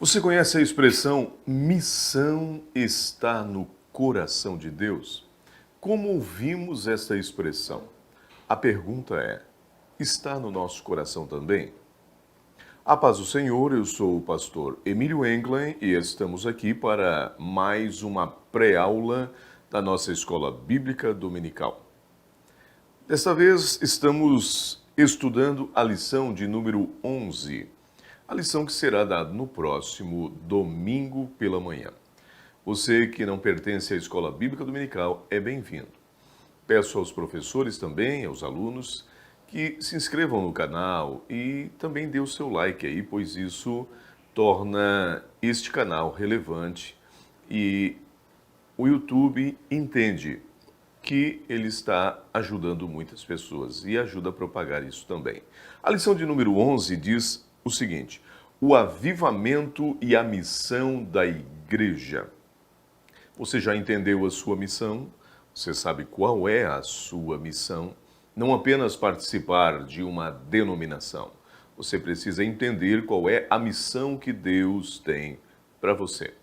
Você conhece a expressão missão está no coração de Deus? Como ouvimos essa expressão? A pergunta é: está no nosso coração também? A paz do Senhor, eu sou o pastor Emílio Englen e estamos aqui para mais uma pré-aula da nossa escola bíblica dominical. Desta vez estamos estudando a lição de número 11. A lição que será dada no próximo domingo pela manhã. Você que não pertence à Escola Bíblica Dominical é bem-vindo. Peço aos professores também, aos alunos, que se inscrevam no canal e também dê o seu like aí, pois isso torna este canal relevante e o YouTube entende que ele está ajudando muitas pessoas e ajuda a propagar isso também. A lição de número 11 diz o seguinte: o avivamento e a missão da igreja. Você já entendeu a sua missão? Você sabe qual é a sua missão? Não apenas participar de uma denominação. Você precisa entender qual é a missão que Deus tem para você.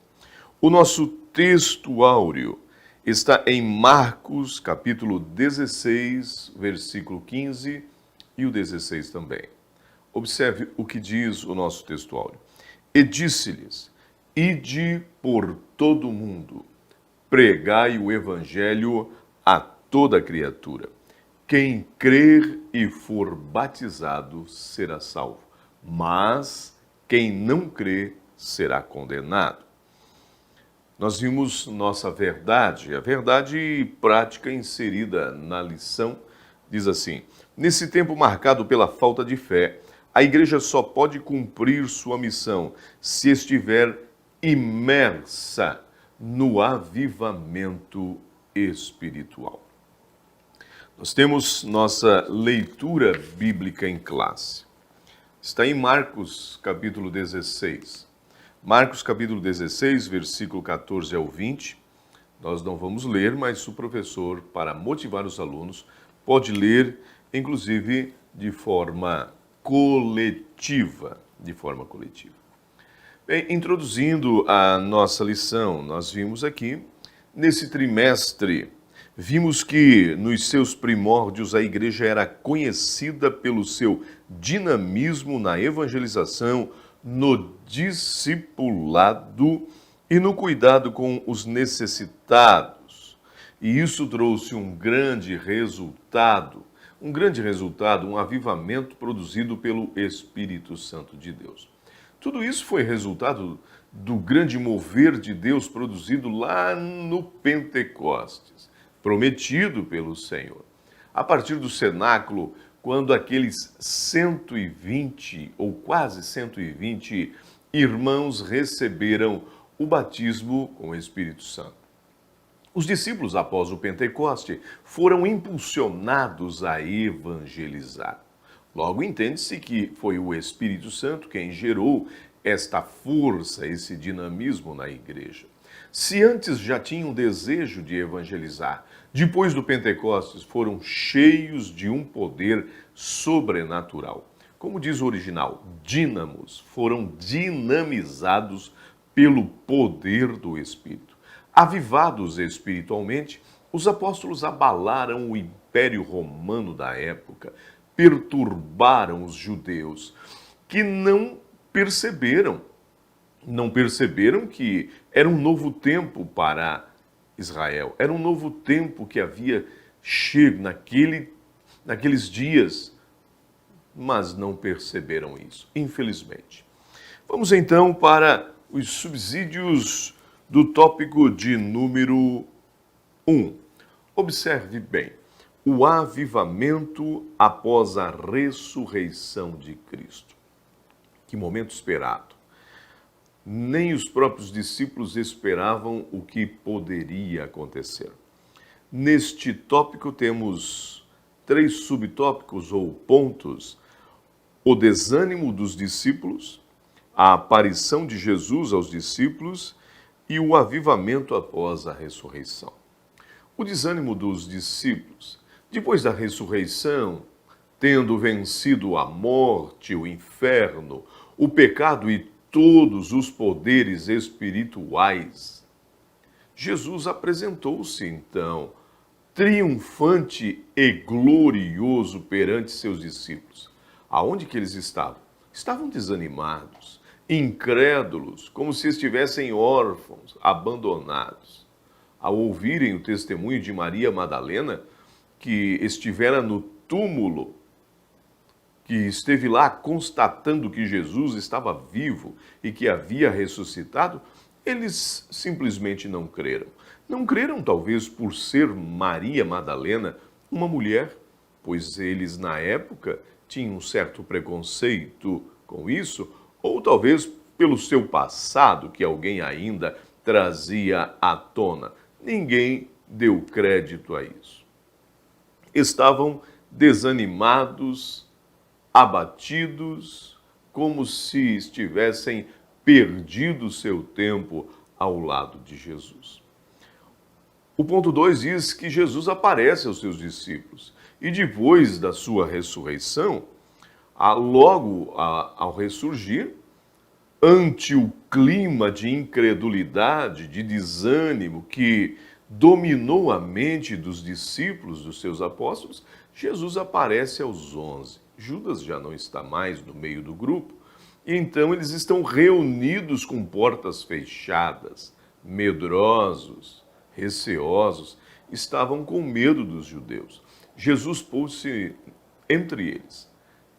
O nosso texto áureo está em Marcos, capítulo 16, versículo 15 e o 16 também. Observe o que diz o nosso texto áureo. E disse-lhes: ide por todo o mundo, pregai o evangelho a toda criatura. Quem crer e for batizado será salvo, mas quem não crer será condenado. Nós vimos nossa verdade, a verdade prática inserida na lição, diz assim: nesse tempo marcado pela falta de fé, a igreja só pode cumprir sua missão se estiver imersa no avivamento espiritual. Nós temos nossa leitura bíblica em classe. Está em Marcos, capítulo 16. Marcos, capítulo 16, versículo 14 ao 20. Nós não vamos ler, mas o professor, para motivar os alunos, pode ler, inclusive, de forma coletiva. Bem, introduzindo a nossa lição, nós vimos aqui, nesse trimestre, vimos que nos seus primórdios a igreja era conhecida pelo seu dinamismo na evangelização, no discipulado e no cuidado com os necessitados. E isso trouxe um grande resultado, um avivamento produzido pelo Espírito Santo de Deus. Tudo isso foi resultado do grande mover de Deus produzido lá no Pentecostes, prometido pelo Senhor. A partir do cenáculo, quando aqueles 120 ou quase 120 irmãos receberam o batismo com o Espírito Santo. Os discípulos, após o Pentecoste, foram impulsionados a evangelizar. Logo, entende-se que foi o Espírito Santo quem gerou esta força, esse dinamismo na igreja. Se antes já tinham desejo de evangelizar, depois do Pentecostes foram cheios de um poder sobrenatural. Como diz o original, dínamos, foram dinamizados pelo poder do Espírito. Avivados espiritualmente, os apóstolos abalaram o Império Romano da época, perturbaram os judeus, que não perceberam que era um novo tempo para Israel, era um novo tempo que havia chego naqueles dias, mas não perceberam isso, infelizmente. Vamos então para os subsídios do tópico de número 1. Observe bem. O avivamento após a ressurreição de Cristo. Que momento esperado. Nem os próprios discípulos esperavam o que poderia acontecer. Neste tópico temos 3 subtópicos ou pontos: o desânimo dos discípulos, a aparição de Jesus aos discípulos e o avivamento após a ressurreição. O desânimo dos discípulos. Depois da ressurreição, tendo vencido a morte, o inferno, o pecado e todos os poderes espirituais. Jesus apresentou-se, então, triunfante e glorioso perante seus discípulos. Aonde que eles estavam? Estavam desanimados, incrédulos, como se estivessem órfãos, abandonados. Ao ouvirem o testemunho de Maria Madalena, que estivera no túmulo, que esteve lá constatando que Jesus estava vivo e que havia ressuscitado, eles simplesmente não creram. Não creram, talvez, por ser Maria Madalena uma mulher, pois eles, na época, tinham um certo preconceito com isso, ou talvez pelo seu passado, que alguém ainda trazia à tona. Ninguém deu crédito a isso. Estavam desanimados, abatidos, como se estivessem perdido seu tempo ao lado de Jesus. O ponto 2 diz que Jesus aparece aos seus discípulos e depois da sua ressurreição, logo ao ressurgir, ante o clima de incredulidade, de desânimo que dominou a mente dos discípulos, dos seus apóstolos, Jesus aparece aos 11. Judas já não está mais no meio do grupo, e então eles estão reunidos com portas fechadas, medrosos, receosos, estavam com medo dos judeus. Jesus pôs-se entre eles.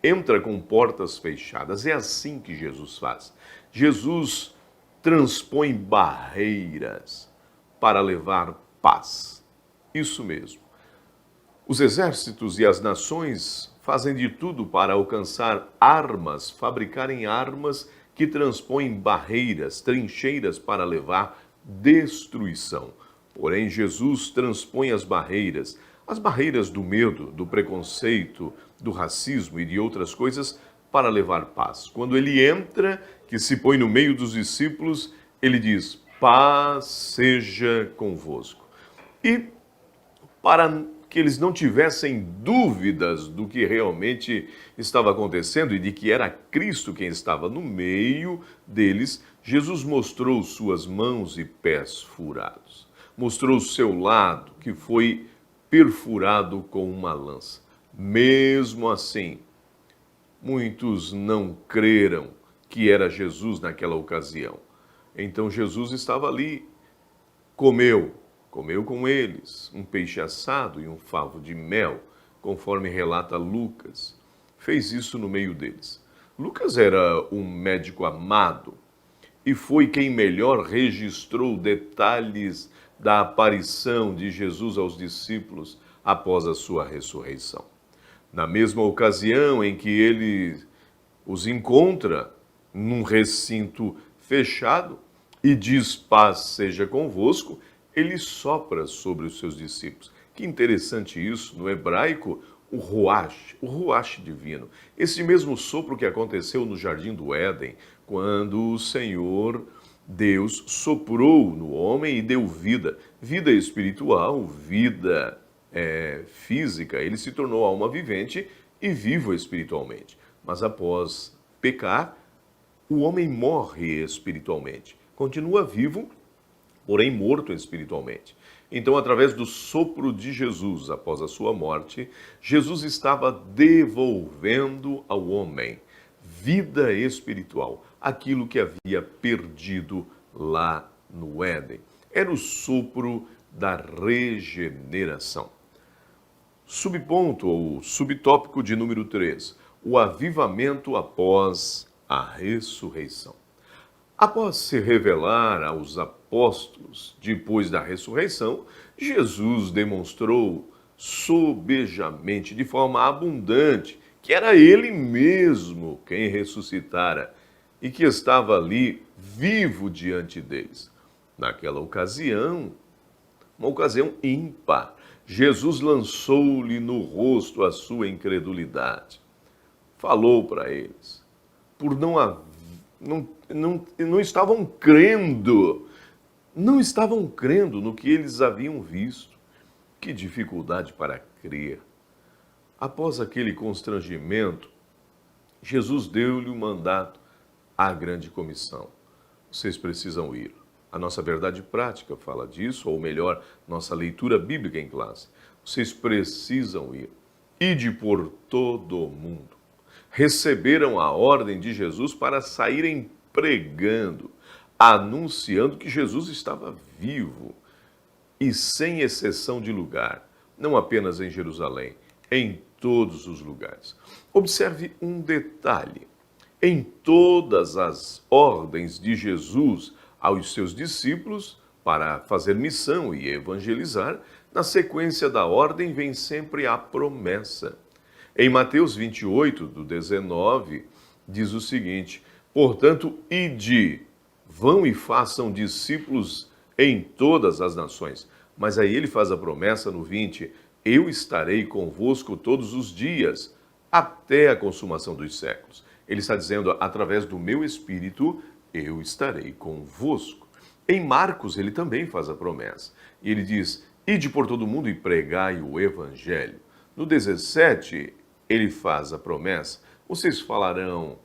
Entra com portas fechadas. É assim que Jesus faz. Jesus transpõe barreiras para levar paz. Isso mesmo. Os exércitos e as nações fazem de tudo para alcançar armas, fabricarem armas que transpõem barreiras, trincheiras para levar destruição. Porém, Jesus transpõe as barreiras do medo, do preconceito, do racismo e de outras coisas para levar paz. Quando ele entra, que se põe no meio dos discípulos, ele diz: paz seja convosco. E para que eles não tivessem dúvidas do que realmente estava acontecendo e de que era Cristo quem estava no meio deles, Jesus mostrou suas mãos e pés furados. Mostrou o seu lado, que foi perfurado com uma lança. Mesmo assim, muitos não creram que era Jesus naquela ocasião. Então Jesus estava ali, comeu com eles um peixe assado e um favo de mel, conforme relata Lucas. Fez isso no meio deles. Lucas era um médico amado e foi quem melhor registrou detalhes da aparição de Jesus aos discípulos após a sua ressurreição. Na mesma ocasião em que ele os encontra num recinto fechado e diz: paz seja convosco, ele sopra sobre os seus discípulos. Que interessante isso, no hebraico, o ruach divino. Esse mesmo sopro que aconteceu no Jardim do Éden, quando o Senhor Deus soprou no homem e deu vida. Vida espiritual, vida física. Ele se tornou alma vivente e vivo espiritualmente. Mas após pecar, o homem morre espiritualmente. Continua vivo, porém morto espiritualmente. Então, através do sopro de Jesus, após a sua morte, Jesus estava devolvendo ao homem vida espiritual, aquilo que havia perdido lá no Éden. Era o sopro da regeneração. Subponto ou subtópico de número 3, o avivamento após a ressurreição. Após se revelar aos apóstolos depois da ressurreição, Jesus demonstrou sobejamente, de forma abundante, que era Ele mesmo quem ressuscitara e que estava ali vivo diante deles. Naquela ocasião, uma ocasião ímpar, Jesus lançou-lhe no rosto a sua incredulidade. Falou para eles, por não estavam crendo, não estavam crendo no que eles haviam visto. Que dificuldade para crer. Após aquele constrangimento, Jesus deu-lhe o mandato: a grande comissão. Vocês precisam ir. A nossa verdade prática fala disso, ou melhor, nossa leitura bíblica em classe. Vocês precisam ir. Ide por todo o mundo. Receberam a ordem de Jesus para saírem pregando, anunciando que Jesus estava vivo e sem exceção de lugar, não apenas em Jerusalém, em todos os lugares. Observe um detalhe. Em todas as ordens de Jesus aos seus discípulos para fazer missão e evangelizar, na sequência da ordem vem sempre a promessa. Em Mateus 28, do 19, diz o seguinte: portanto, ide, vão e façam discípulos em todas as nações. Mas aí ele faz a promessa no 20, eu estarei convosco todos os dias, até a consumação dos séculos. Ele está dizendo, através do meu Espírito, eu estarei convosco. Em Marcos, ele também faz a promessa. E ele diz, ide por todo mundo e pregai o Evangelho. No 17, ele faz a promessa, vocês falarão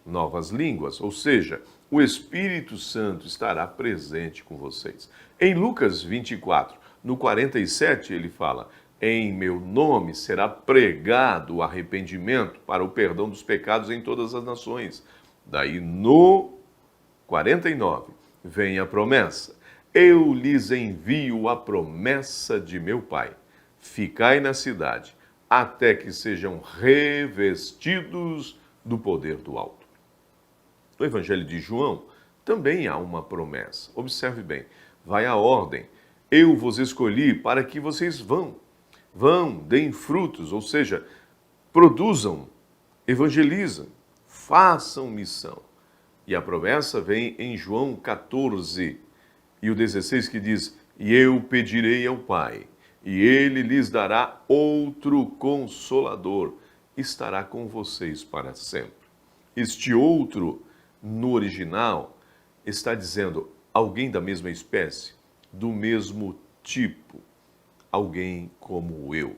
novas línguas, ou seja, o Espírito Santo estará presente com vocês. Em Lucas 24, no 47, ele fala, em meu nome será pregado o arrependimento para o perdão dos pecados em todas as nações. Daí no 49 vem a promessa, eu lhes envio a promessa de meu Pai. Ficai na cidade, até que sejam revestidos do poder do alto. No Evangelho de João também há uma promessa. Observe bem, vai a ordem. Eu vos escolhi para que vocês vão, deem frutos, ou seja, produzam, evangelizem, façam missão. E a promessa vem em João 14 e o 16 que diz, e eu pedirei ao Pai, e ele lhes dará outro consolador, estará com vocês para sempre. Este outro, no original, está dizendo alguém da mesma espécie, do mesmo tipo, alguém como eu.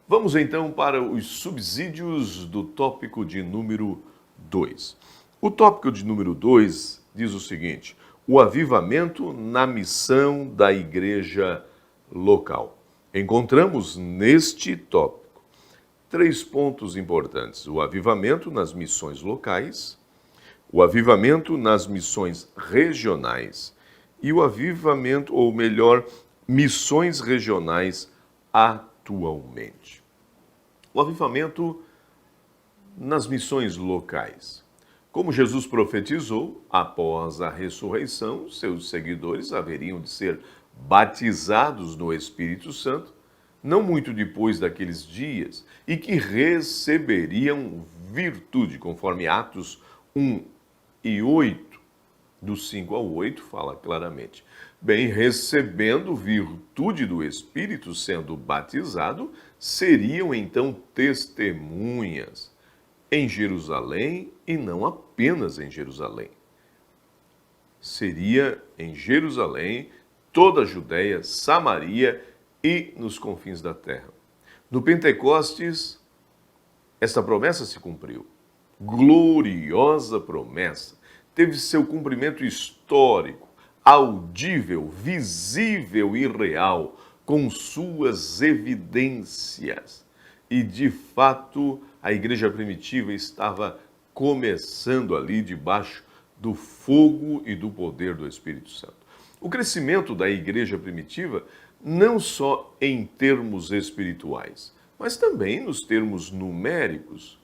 Vamos então para os subsídios do tópico de número 2. O tópico de número 2 diz o seguinte, o avivamento na missão da igreja local. Encontramos neste tópico 3 pontos importantes. O avivamento nas missões locais, o avivamento nas missões regionais e o avivamento, ou melhor, missões regionais atualmente. O avivamento nas missões locais. Como Jesus profetizou, após a ressurreição, seus seguidores haveriam de ser batizados no Espírito Santo, não muito depois daqueles dias, e que receberiam virtude, conforme Atos 1 e 8, do 5 ao 8, fala claramente. Bem, recebendo virtude do Espírito, sendo batizado, seriam então testemunhas em Jerusalém e não apenas em Jerusalém. Seria em Jerusalém, toda a Judéia, Samaria e nos confins da terra. No Pentecostes, esta promessa se cumpriu. Gloriosa promessa. Teve seu cumprimento histórico, audível, visível e real, com suas evidências. E, de fato, a igreja primitiva estava começando ali debaixo do fogo e do poder do Espírito Santo. O crescimento da igreja primitiva, não só em termos espirituais, mas também nos termos numéricos,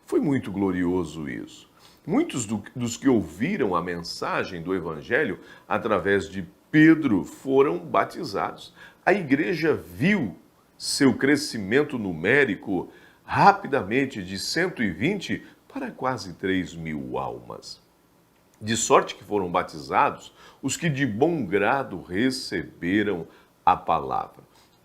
foi muito glorioso isso. Muitos dos que ouviram a mensagem do Evangelho através de Pedro foram batizados. A igreja viu seu crescimento numérico rapidamente de 120 para quase 3.000 almas. De sorte que foram batizados os que de bom grado receberam a palavra.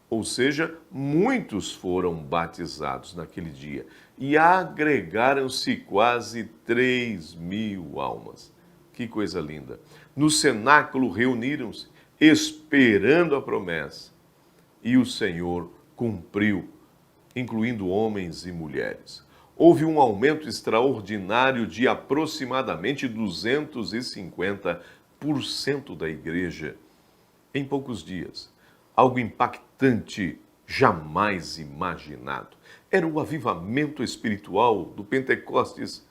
Ou seja, muitos foram batizados naquele dia e agregaram-se quase 3.000 almas. Que coisa linda! No cenáculo reuniram-se, esperando a promessa. E o Senhor cumpriu, incluindo homens e mulheres. houve um aumento extraordinário de aproximadamente 250% da igreja em poucos dias. Algo impactante, jamais imaginado. Era o avivamento espiritual do Pentecostes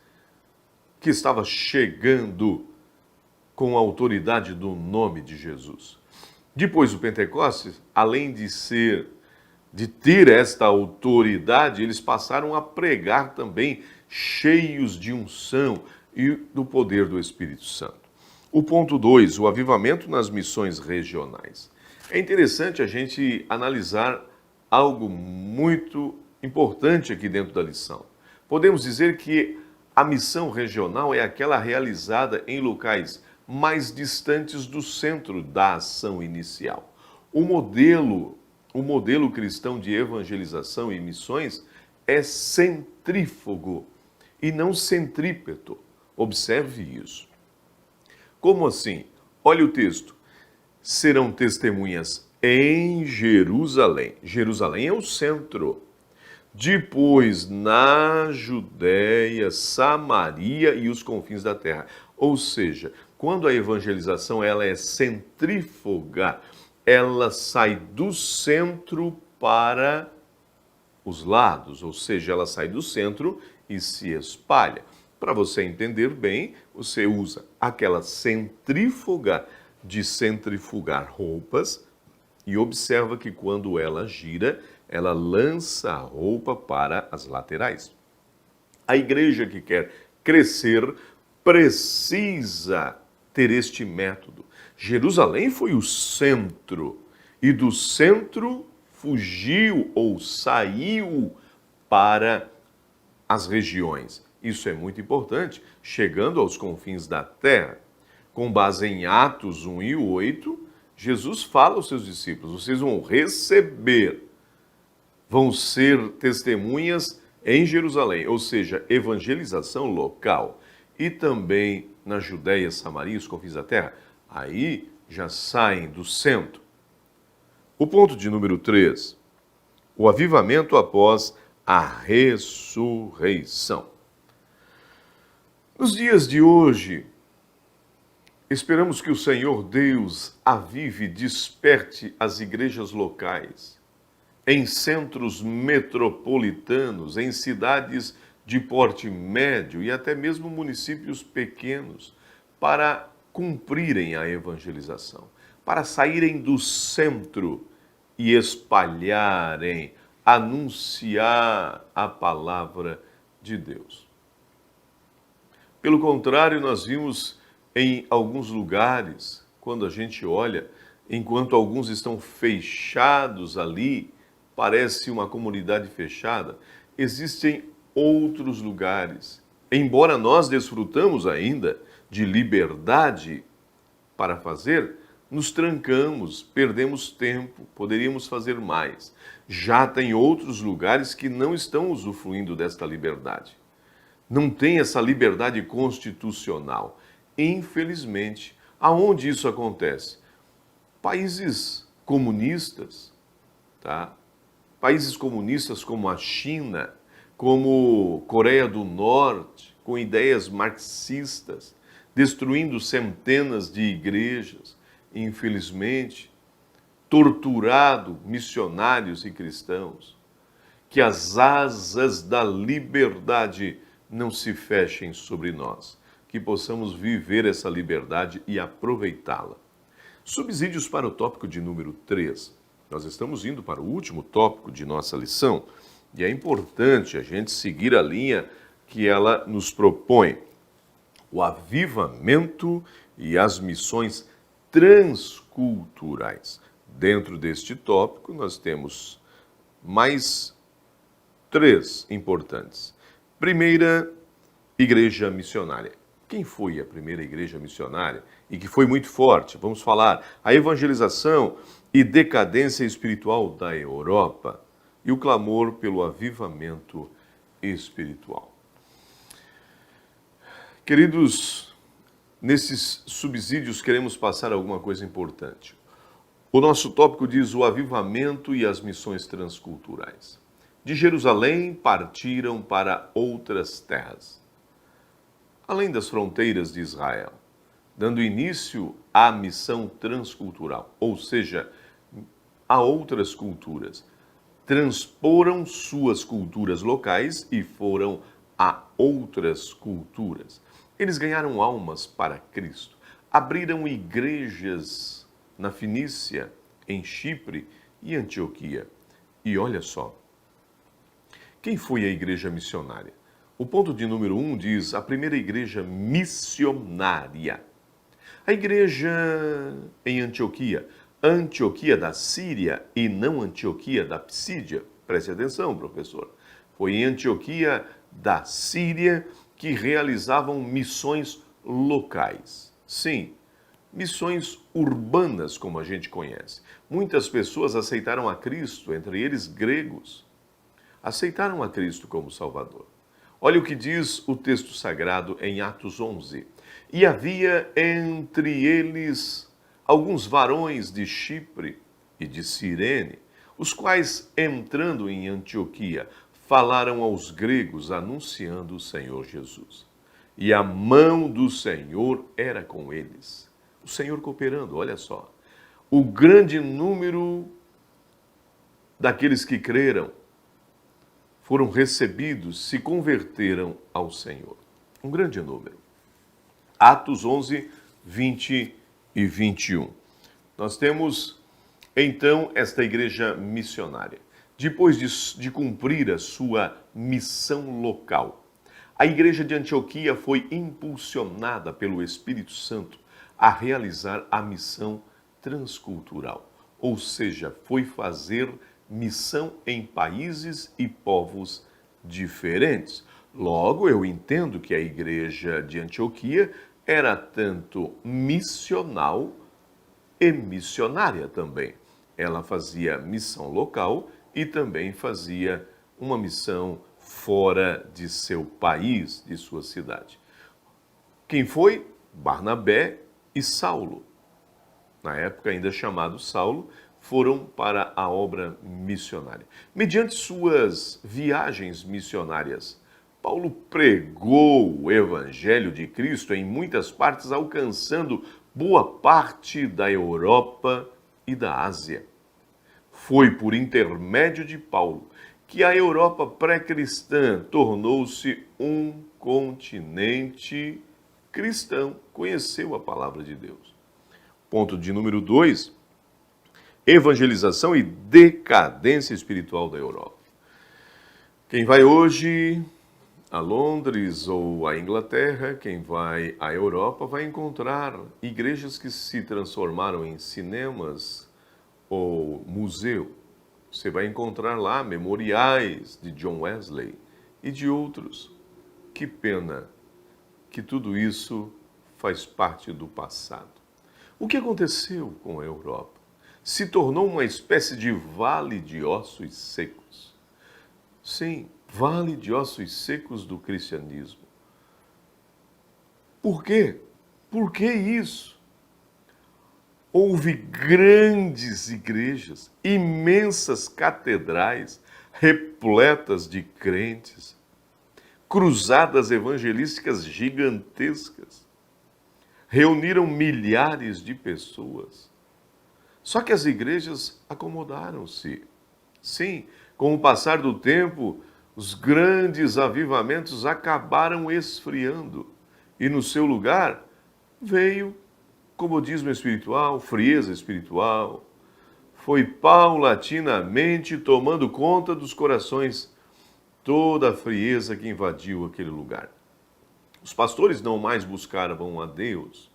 que estava chegando com a autoridade do nome de Jesus. Depois do Pentecostes, além de ter esta autoridade, eles passaram a pregar também cheios de unção e do poder do Espírito Santo. O ponto 2, o avivamento nas missões regionais. É interessante a gente analisar algo muito importante aqui dentro da lição. Podemos dizer que a missão regional é aquela realizada em locais mais distantes do centro da ação inicial. O modelo cristão de evangelização e missões é centrífugo e não centrípeto. Observe isso. Como assim? Olha o texto. Serão testemunhas em Jerusalém. Jerusalém é o centro. Depois na Judéia, Samaria e os confins da terra. Ou seja, quando a evangelização ela é centrífuga, ela sai do centro para os lados, ou seja, ela sai do centro e se espalha. Para você entender bem, você usa aquela centrífuga de centrifugar roupas e observa que quando ela gira, ela lança a roupa para as laterais. A igreja que quer crescer precisa ter este método. Jerusalém foi o centro e do centro fugiu ou saiu para as regiões. Isso é muito importante, chegando aos confins da terra. Com base em Atos 1 e 8, Jesus fala aos seus discípulos, vocês vão receber, vão ser testemunhas em Jerusalém, ou seja, evangelização local, e também na Judéia, Samaria, os confins da terra, aí já saem do centro. O ponto de número 3, o avivamento após a ressurreição. Nos dias de hoje, esperamos que o Senhor Deus avive e desperte as igrejas locais, em centros metropolitanos, em cidades de porte médio e até mesmo municípios pequenos, para cumprirem a evangelização, para saírem do centro e espalharem, anunciar a palavra de Deus. Pelo contrário, nós vimos em alguns lugares, quando a gente olha, enquanto alguns estão fechados ali, parece uma comunidade fechada, existem outros lugares. Embora nós desfrutamos ainda de liberdade para fazer, nos trancamos, perdemos tempo, poderíamos fazer mais. Já tem outros lugares que não estão usufruindo desta liberdade. Não tem essa liberdade constitucional. Infelizmente, aonde isso acontece? Países comunistas, tá? Países comunistas como a China, como Coreia do Norte, com ideias marxistas, destruindo centenas de igrejas, infelizmente, torturado missionários e cristãos. Que as asas da liberdade não se fechem sobre nós, que possamos viver essa liberdade e aproveitá-la. Subsídios para o tópico de número 3. Nós estamos indo para o último tópico de nossa lição e é importante a gente seguir a linha que ela nos propõe. O avivamento e as missões transculturais. Dentro deste tópico, nós temos mais 3 importantes. Primeira, igreja missionária. Quem foi a primeira igreja missionária e que foi muito forte? Vamos falar a evangelização e decadência espiritual da Europa e o clamor pelo avivamento espiritual. Queridos, nesses subsídios queremos passar alguma coisa importante. O nosso tópico diz o avivamento e as missões transculturais. De Jerusalém partiram para outras terras, além das fronteiras de Israel, dando início à missão transcultural, ou seja, a outras culturas. Transporam suas culturas locais e foram a outras culturas. Eles ganharam almas para Cristo, abriram igrejas na Fenícia, em Chipre e Antioquia. E olha só, quem foi a igreja missionária? O ponto de número 1 diz a primeira igreja missionária. A igreja em Antioquia, Antioquia da Síria e não Antioquia da Psídia. Preste atenção, professor. Foi em Antioquia da Síria que realizavam missões locais. Sim, missões urbanas, como a gente conhece. Muitas pessoas aceitaram a Cristo, entre eles gregos. Aceitaram a Cristo como Salvador. Olha o que diz o texto sagrado em Atos 11. E havia entre eles alguns varões de Chipre e de Cirene, os quais, entrando em Antioquia, falaram aos gregos anunciando o Senhor Jesus. E a mão do Senhor era com eles. O Senhor cooperando, olha só. O grande número daqueles que creram foram recebidos, se converteram ao Senhor. Um grande número. Atos 11, 20 e 21. Nós temos, então, esta igreja missionária. Depois de cumprir a sua missão local, a igreja de Antioquia foi impulsionada pelo Espírito Santo a realizar a missão transcultural, ou seja, foi fazer missão em países e povos diferentes. Logo, eu entendo que a igreja de Antioquia era tanto missional e missionária também. Ela fazia missão local e também fazia uma missão fora de seu país, de sua cidade. Quem foi? Barnabé e Saulo. Na época ainda chamado Saulo, foram para a obra missionária. Mediante suas viagens missionárias, Paulo pregou o evangelho de Cristo em muitas partes, alcançando boa parte da Europa e da Ásia. Foi por intermédio de Paulo que a Europa pré-cristã tornou-se um continente cristão, conheceu a palavra de Deus. Ponto de número 2, evangelização e decadência espiritual da Europa. Quem vai hoje a Londres ou a Inglaterra, quem vai à Europa, vai encontrar igrejas que se transformaram em cinemas ou museu. Você vai encontrar lá memoriais de John Wesley e de outros. Que pena que tudo isso faz parte do passado. O que aconteceu com a Europa? Se tornou uma espécie de vale de ossos secos. Sim, vale de ossos secos do cristianismo. Por quê? Por que isso? Houve grandes igrejas, imensas catedrais, repletas de crentes, cruzadas evangelísticas gigantescas, reuniram milhares de pessoas. Só que as igrejas acomodaram-se. Sim, com o passar do tempo, os grandes avivamentos acabaram esfriando e no seu lugar veio comodismo espiritual, frieza espiritual. Foi paulatinamente tomando conta dos corações toda a frieza que invadiu aquele lugar. Os pastores não mais buscavam a Deus,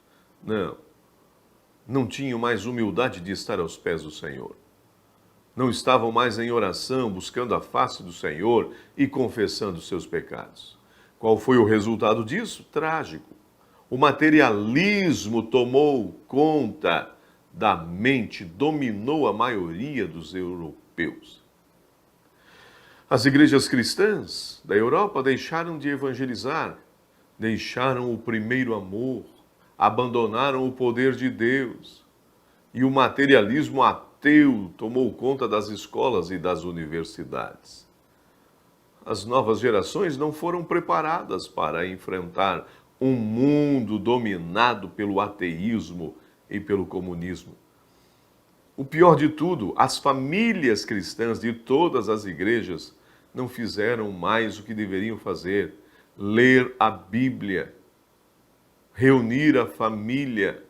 não tinham mais humildade de estar aos pés do Senhor. Não estavam mais em oração, buscando a face do Senhor e confessando seus pecados. Qual foi o resultado disso? Trágico. O materialismo tomou conta da mente, dominou a maioria dos europeus. As igrejas cristãs da Europa deixaram de evangelizar, deixaram o primeiro amor, abandonaram o poder de Deus. E o materialismo ateu tomou conta das escolas e das universidades. As novas gerações não foram preparadas para enfrentar um mundo dominado pelo ateísmo e pelo comunismo. O pior de tudo, as famílias cristãs de todas as igrejas não fizeram mais o que deveriam fazer: ler a Bíblia, reunir a família.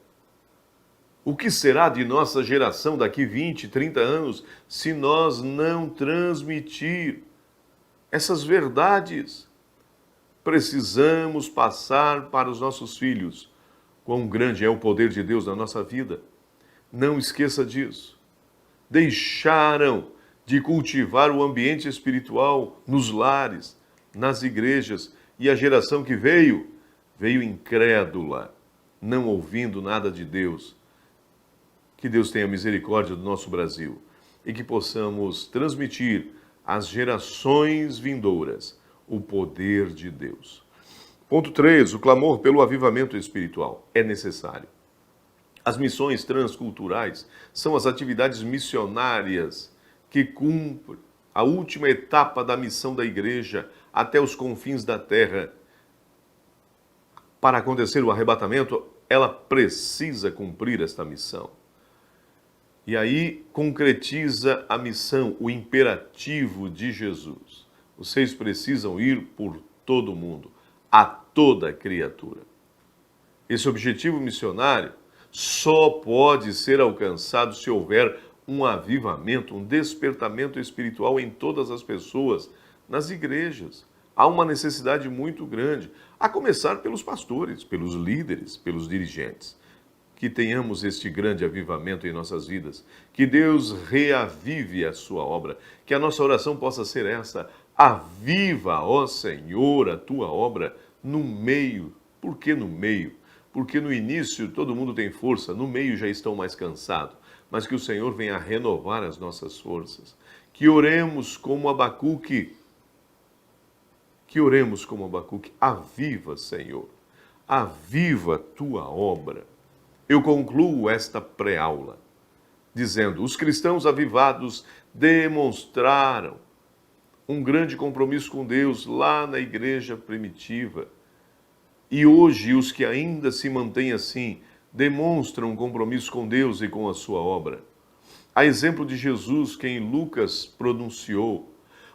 O que será de nossa geração daqui 20, 30 anos se nós não transmitir essas verdades? Precisamos passar para os nossos filhos quão grande é o poder de Deus na nossa vida. Não esqueça disso. Deixaram de cultivar o ambiente espiritual nos lares, nas igrejas, e a geração que veio incrédula, não ouvindo nada de Deus. Que Deus tenha misericórdia do nosso Brasil e que possamos transmitir às gerações vindouras o poder de Deus. Ponto 3, o clamor pelo avivamento espiritual é necessário. As missões transculturais são as atividades missionárias que cumprem a última etapa da missão da igreja até os confins da terra. Para acontecer o arrebatamento, ela precisa cumprir esta missão. E aí concretiza a missão, o imperativo de Jesus. Vocês precisam ir por todo o mundo, a toda criatura. Esse objetivo missionário só pode ser alcançado se houver um avivamento, um despertamento espiritual em todas as pessoas, nas igrejas. Há uma necessidade muito grande, a começar pelos pastores, pelos líderes, pelos dirigentes. Que tenhamos este grande avivamento em nossas vidas, que Deus reavive a sua obra, que a nossa oração possa ser essa: aviva, ó Senhor, a tua obra no meio. Por que no meio? Porque no início todo mundo tem força, no meio já estão mais cansados, mas que o Senhor venha renovar as nossas forças. Que oremos como Abacuque, aviva, Senhor, aviva a tua obra. Eu concluo esta pré-aula dizendo: os cristãos avivados demonstraram um grande compromisso com Deus lá na igreja primitiva. E hoje os que ainda se mantêm assim demonstram um compromisso com Deus e com a sua obra. A exemplo de Jesus, quem Lucas pronunciou: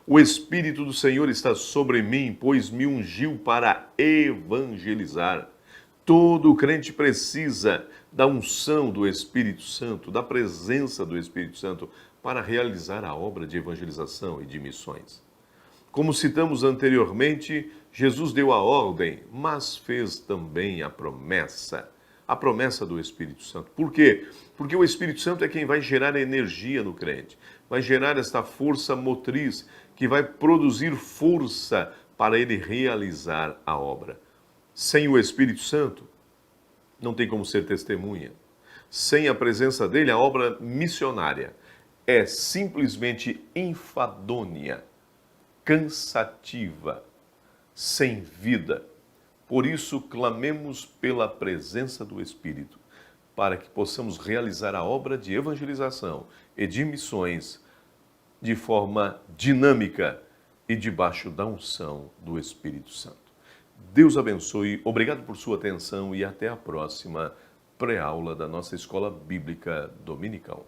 o Espírito do Senhor está sobre mim, pois me ungiu para evangelizar. Todo crente precisa da unção do Espírito Santo, da presença do Espírito Santo, para realizar a obra de evangelização e de missões. Como citamos anteriormente, Jesus deu a ordem, mas fez também a promessa do Espírito Santo. Por quê? Porque o Espírito Santo é quem vai gerar energia no crente, vai gerar esta força motriz que vai produzir força para ele realizar a obra. Sem o Espírito Santo, não tem como ser testemunha. Sem a presença dele, a obra missionária é simplesmente enfadonha, cansativa, sem vida. Por isso, clamemos pela presença do Espírito, para que possamos realizar a obra de evangelização e de missões de forma dinâmica e debaixo da unção do Espírito Santo. Deus abençoe, obrigado por sua atenção e até a próxima pré-aula da nossa Escola Bíblica Dominical.